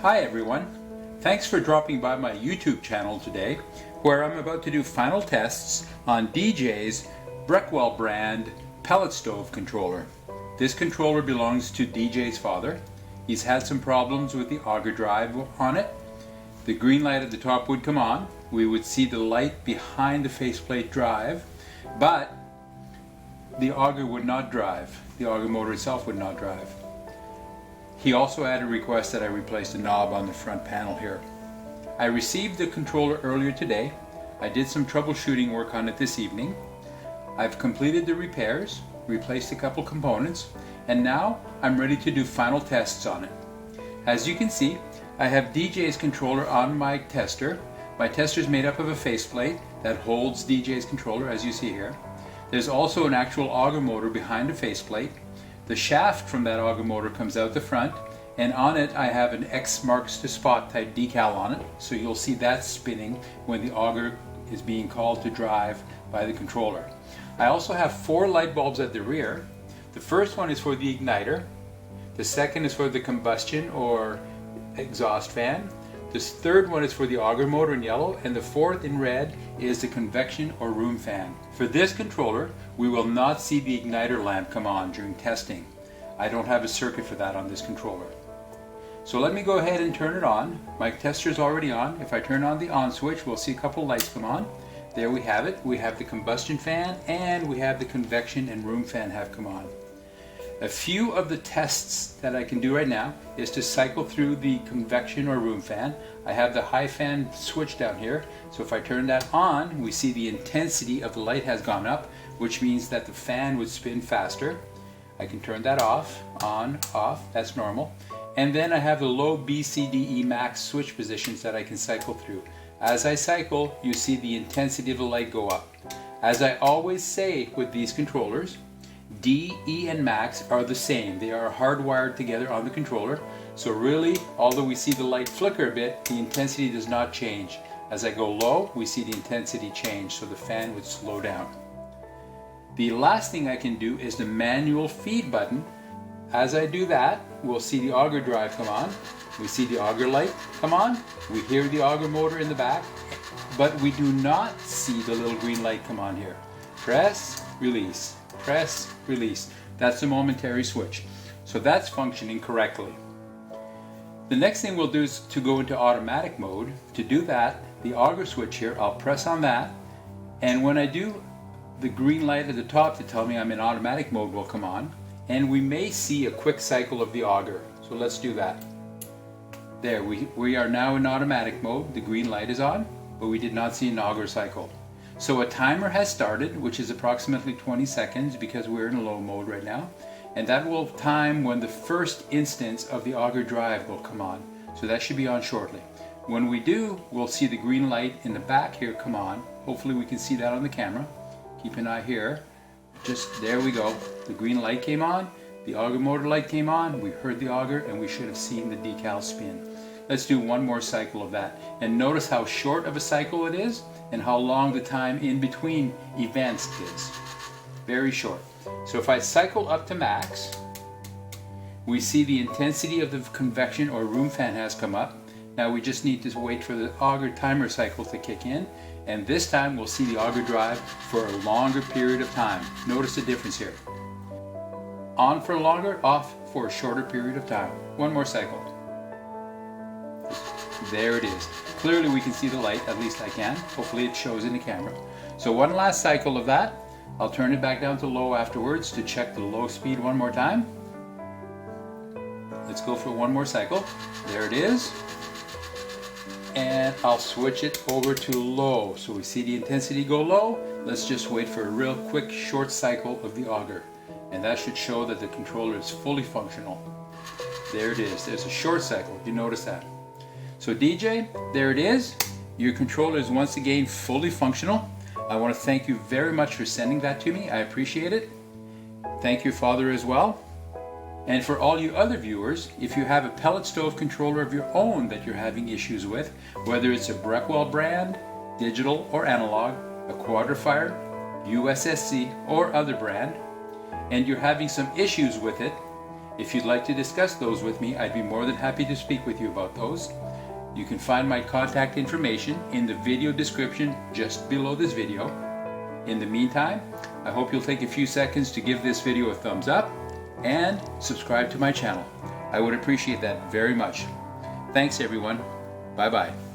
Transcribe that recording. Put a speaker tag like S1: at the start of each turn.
S1: Hi everyone, thanks for dropping by my YouTube channel today where I'm about to do final tests on DJ's Breckwell brand Pellet Stove Controller. This controller belongs to DJ's father. He's had some problems with the auger drive on it. The green light at the top would come on. We would see the light behind the faceplate drive, but the auger would not drive. The auger motor itself would not drive. He also had a request that I replace the knob on the front panel here. I received the controller earlier today. I did some troubleshooting work on it this evening. I've completed the repairs, replaced a couple components, and now I'm ready to do final tests on it. As you can see, I have DJ's controller on my tester. My tester is made up of a faceplate that holds DJ's controller, as you see here. There's also an actual auger motor behind the faceplate. The shaft from that auger motor comes out the front, and on it I have an X marks the spot type decal on it, so you'll see that spinning when the auger is being called to drive by the controller. I also have 4 light bulbs at the rear. The first one is for the igniter, the second is for the combustion or exhaust fan, the third one is for the auger motor in yellow, and the fourth in red is the convection or room fan. For this controller, we will not see the igniter lamp come on during testing. I don't have a circuit for that on this controller. So let me go ahead and turn it on. My tester is already on. If I turn on the on switch, we'll see a couple lights come on. There we have it. We have the combustion fan and we have the convection and room fan have come on. A few of the tests that I can do right now is to cycle through the convection or room fan. I have the high fan switch down here, so if I turn that on, we see the intensity of the light has gone up, which means that the fan would spin faster. I can turn that off, on, off, that's normal. And then I have the low B, C, D, E max switch positions that I can cycle through. As I cycle, you see the intensity of the light go up. As I always say with these controllers, D, E, and max are the same. They are hardwired together on the controller. So really, although we see the light flicker a bit, the intensity does not change. As I go low, we see the intensity change, so the fan would slow down. The last thing I can do is the manual feed button. As I do that, we'll see the auger drive come on. We see the auger light come on. We hear the auger motor in the back, but we do not see the little green light come on here. Press, release. Press, release. That's a momentary switch. So that's functioning correctly. The next thing we'll do is to go into automatic mode. To do that, the auger switch here, I'll press on that, and when I do, the green light at the top to tell me I'm in automatic mode will come on, and we may see a quick cycle of the auger. So let's do that. There, we are now in automatic mode. The green light is on, but we did not see an auger cycle. So a timer has started, which is approximately 20 seconds because we're in low mode right now. And that will time when the first instance of the auger drive will come on. So that should be on shortly. When we do, we'll see the green light in the back here come on. Hopefully we can see that on the camera. Keep an eye here. Just there we go. The green light came on, the auger motor light came on, we heard the auger, and we should have seen the decal spin. Let's do one more cycle of that. And notice how short of a cycle it is and how long the time in between events is. Very short. So if I cycle up to max, we see the intensity of the convection or room fan has come up. Now we just need to wait for the auger timer cycle to kick in, and this time we'll see the auger drive for a longer period of time. Notice the difference here. On for longer, off for a shorter period of time. One more cycle. There it is. Clearly we can see the light, at least I can. Hopefully it shows in the camera. So one last cycle of that. I'll turn it back down to low afterwards to check the low speed one more time. Let's go for one more cycle. There it is. And I'll switch it over to low. So we see the intensity go low. Let's just wait for a real quick short cycle of the auger. And that should show that the controller is fully functional. There it is. There's a short cycle. You notice that. So DJ, there it is. Your controller is once again fully functional. I want to thank you very much for sending that to me. I appreciate it. Thank your father as well. And for all you other viewers, if you have a pellet stove controller of your own that you're having issues with, whether it's a Breckwell brand, digital or analog, a Quadrifire, USSC or other brand, and you're having some issues with it, If you'd like to discuss those with me, I'd be more than happy to speak with you about those. You can find my contact information in the video description just below this video. In the meantime, I hope you'll take a few seconds to give this video a thumbs up and subscribe to my channel. I would appreciate that very much. Thanks everyone. Bye bye.